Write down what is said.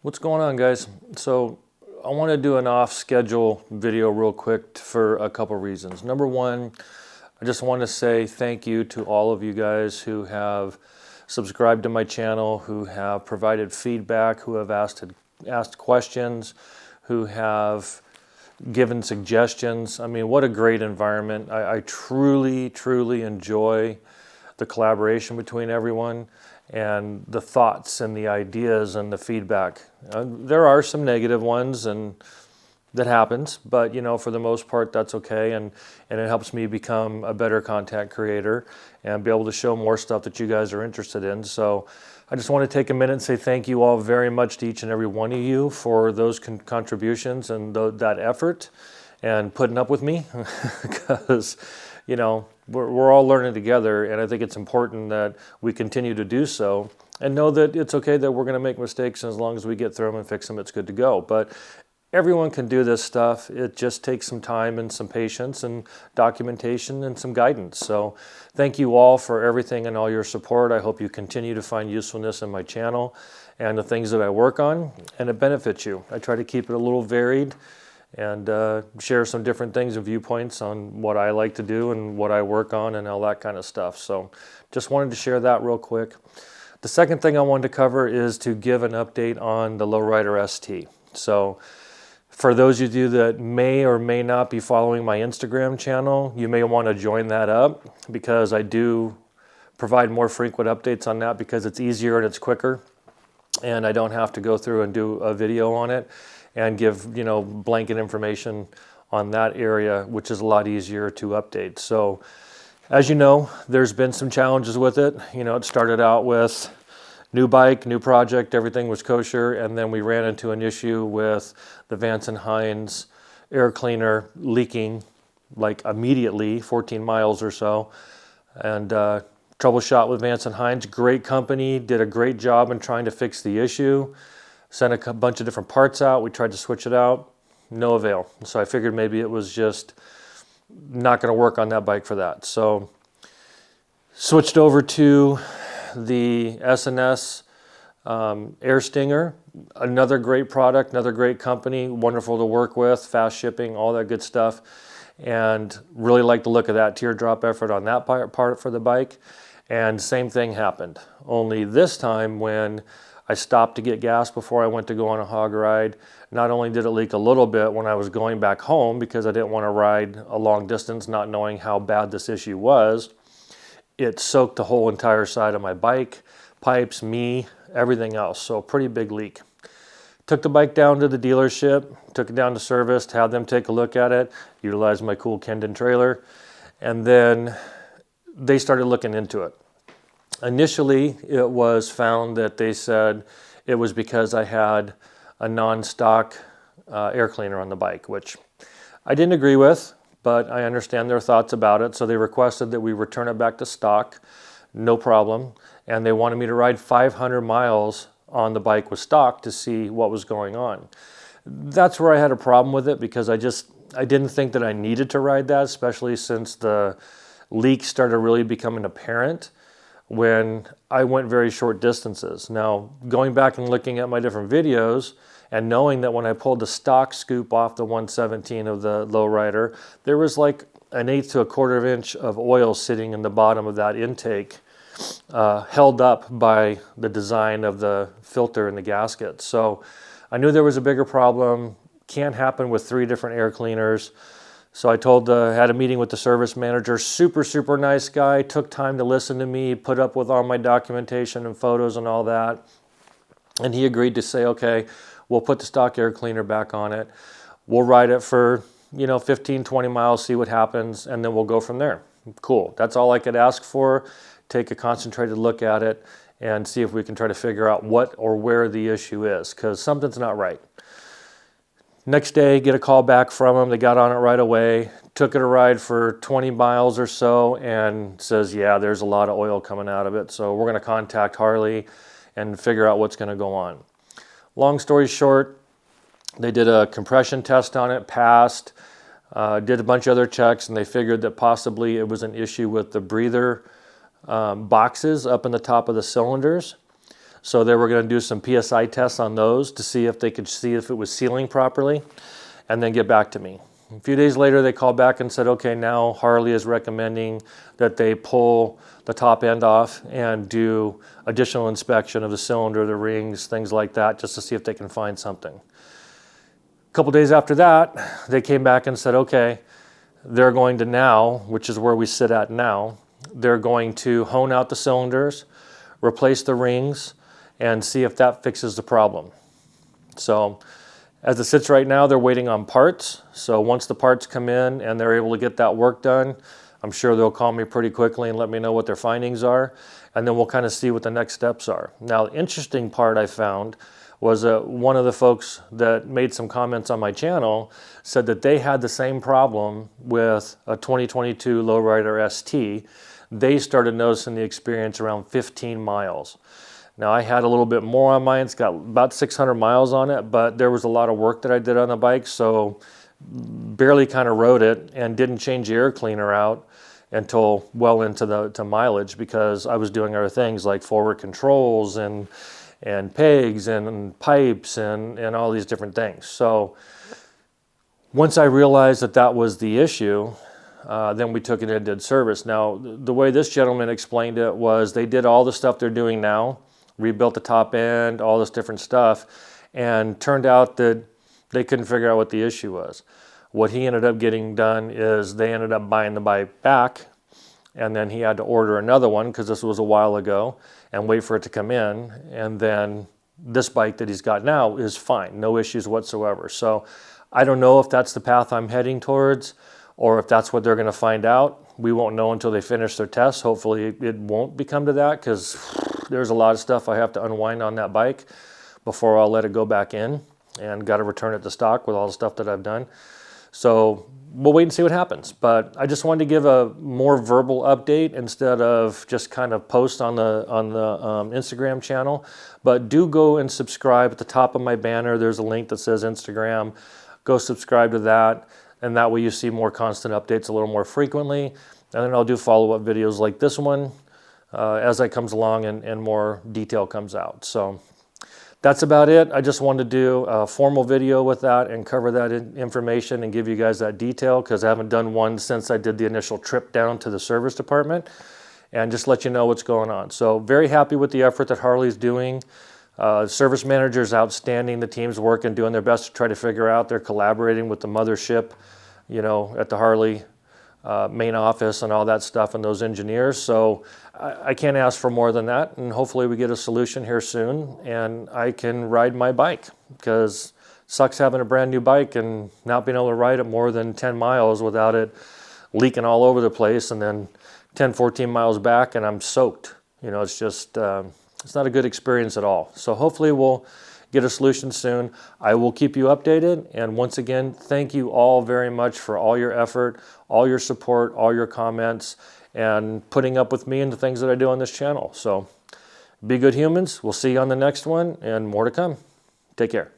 What's going on, guys? So I want to do an off-schedule video real quick for a couple reasons. Number one, I just want to say thank you to all of you guys who have subscribed to my channel, who have provided feedback, who have asked questions, who have given suggestions. I mean, what a great environment. I truly, truly enjoy the collaboration between everyone and the thoughts and the ideas and the feedback. There are some negative ones, and that happens, but you know, for the most part, that's okay, and it helps me become a better content creator and be able to show more stuff that you guys are interested in. So I just want to take a minute and say thank you all very much to each and every one of you for those contributions and that effort and putting up with me because you know, we're all learning together, and I think it's important that we continue to do so and know that it's okay that we're going to make mistakes, and as long as we get through them and fix them, it's good to go. But everyone can do this stuff. It just takes some time and some patience and documentation and some guidance. So thank you all for everything and all your support. I hope you continue to find usefulness in my channel and the things that I work on, and it benefits you. I try to keep it a little varied and share some different things and viewpoints on what I like to do and what I work on and all that kind of stuff. So just wanted to share that real quick. The second thing I wanted to cover is to give an update on the LRST. So for those of you that may or may not be following my Instagram channel, you may want to join that up because I do provide more frequent updates on that because it's easier and it's quicker, and I don't have to go through and do a video on it and give, you know, blanket information on that area, which is a lot easier to update. So as you know, there's been some challenges with it. You know, it started out with new bike, new project, everything was kosher, and then we ran into an issue with the Vance & Hines air cleaner leaking like immediately, 14 miles or so, and troubleshot with Vance & Hines. Great company, did a great job in trying to fix the issue. Sent a bunch of different parts out. We tried to switch it out, no avail. So I figured maybe it was just not going to work on that bike for that. So switched over to the S&S Air Stinger, another great product, another great company, wonderful to work with, fast shipping, all that good stuff. And really like the look of that teardrop effort on that part for the bike. And same thing happened, only this time when I stopped to get gas before I went to go on a hog ride. Not only did it leak a little bit when I was going back home because I didn't want to ride a long distance not knowing how bad this issue was, it soaked the whole entire side of my bike, pipes, me, everything else. So pretty big leak. Took the bike down to the dealership, took it down to service to have them take a look at it, utilized my cool Kendon trailer, and then they started looking into it. Initially, it was found that they said it was because I had a non-stock air cleaner on the bike, which I didn't agree with, but I understand their thoughts about it. So they requested that we return it back to stock, no problem. And they wanted me to ride 500 miles on the bike with stock to see what was going on. That's where I had a problem with it because I didn't think that I needed to ride that, especially since the leak started really becoming apparent when I went very short distances. Now, going back and looking at my different videos and knowing that when I pulled the stock scoop off the 117 of the lowrider, there was like an 1/8 to 1/4 inch of oil sitting in the bottom of that intake, held up by the design of the filter and the gasket. So I knew there was a bigger problem. Can't happen with 3 different air cleaners. So I had a meeting with the service manager, super, super nice guy, took time to listen to me, put up with all my documentation and photos and all that. And he agreed to say, okay, we'll put the stock air cleaner back on it. We'll ride it for, 15, 20 miles, see what happens, and then we'll go from there. Cool. That's all I could ask for. Take a concentrated look at it and see if we can try to figure out what or where the issue is, because something's not right. Next day, get a call back from them. They got on it right away, took it a ride for 20 miles or so, and says, yeah, there's a lot of oil coming out of it. So we're going to contact Harley and figure out what's going to go on. Long story short, they did a compression test on it, passed, did a bunch of other checks, and they figured that possibly it was an issue with the breather boxes up in the top of the cylinders. So they were going to do some PSI tests on those to see if they could see if it was sealing properly and then get back to me. A few days later, they called back and said, okay, now Harley is recommending that they pull the top end off and do additional inspection of the cylinder, the rings, things like that, just to see if they can find something. A couple days after that, they came back and said, okay, they're going to now, which is where we sit at now, they're going to hone out the cylinders, replace the rings, and see if that fixes the problem. So as it sits right now, they're waiting on parts. So once the parts come in and they're able to get that work done, I'm sure they'll call me pretty quickly and let me know what their findings are, and then we'll kind of see what the next steps are. Now, the interesting part I found was one of the folks that made some comments on my channel said that they had the same problem with a 2022 Lowrider ST. They started noticing the experience around 15 miles. Now, I had a little bit more on mine. It's got about 600 miles on it, but there was a lot of work that I did on the bike, so barely kind of rode it and didn't change the air cleaner out until well into the mileage, because I was doing other things like forward controls and pegs and pipes and all these different things. So once I realized that that was the issue, then we took it and did service. Now, the way this gentleman explained it was they did all the stuff they're doing now, rebuilt the top end, all this different stuff, and turned out that they couldn't figure out what the issue was. What he ended up getting done is they ended up buying the bike back, and then he had to order another one, because this was a while ago, and wait for it to come in, and then this bike that he's got now is fine, no issues whatsoever. So I don't know if that's the path I'm heading towards, or if that's what they're going to find out. We won't know until they finish their tests. Hopefully it won't become to that, because there's a lot of stuff I have to unwind on that bike before I'll let it go back in, and got to return it to stock with all the stuff that I've done. So we'll wait and see what happens. But I just wanted to give a more verbal update instead of just kind of post on the Instagram channel. But do go and subscribe. At the top of my banner, there's a link that says Instagram. Go subscribe to that, and that way you see more constant updates a little more frequently. And then I'll do follow-up videos like this one as that comes along and more detail comes out. So that's about it. I just wanted to do a formal video with that and cover that information and give you guys that detail, because I haven't done one since I did the initial trip down to the service department, and just let you know what's going on. So very happy with the effort that Harley's doing. Service manager is outstanding. The team's working, doing their best to try to figure out. They're collaborating with the mothership, you know, at the Harley main office and all that stuff, and those engineers. So I can't ask for more than that, and hopefully we get a solution here soon and I can ride my bike, because it sucks having a brand new bike and not being able to ride it more than 10 miles without it leaking all over the place, and then 10, 14 miles back and I'm soaked. You know, it's just, it's not a good experience at all. So hopefully we'll get a solution soon. I will keep you updated. And once again, thank you all very much for all your effort, all your support, all your comments, and putting up with me and the things that I do on this channel. So be good humans. We'll see you on the next one, and more to come. Take care.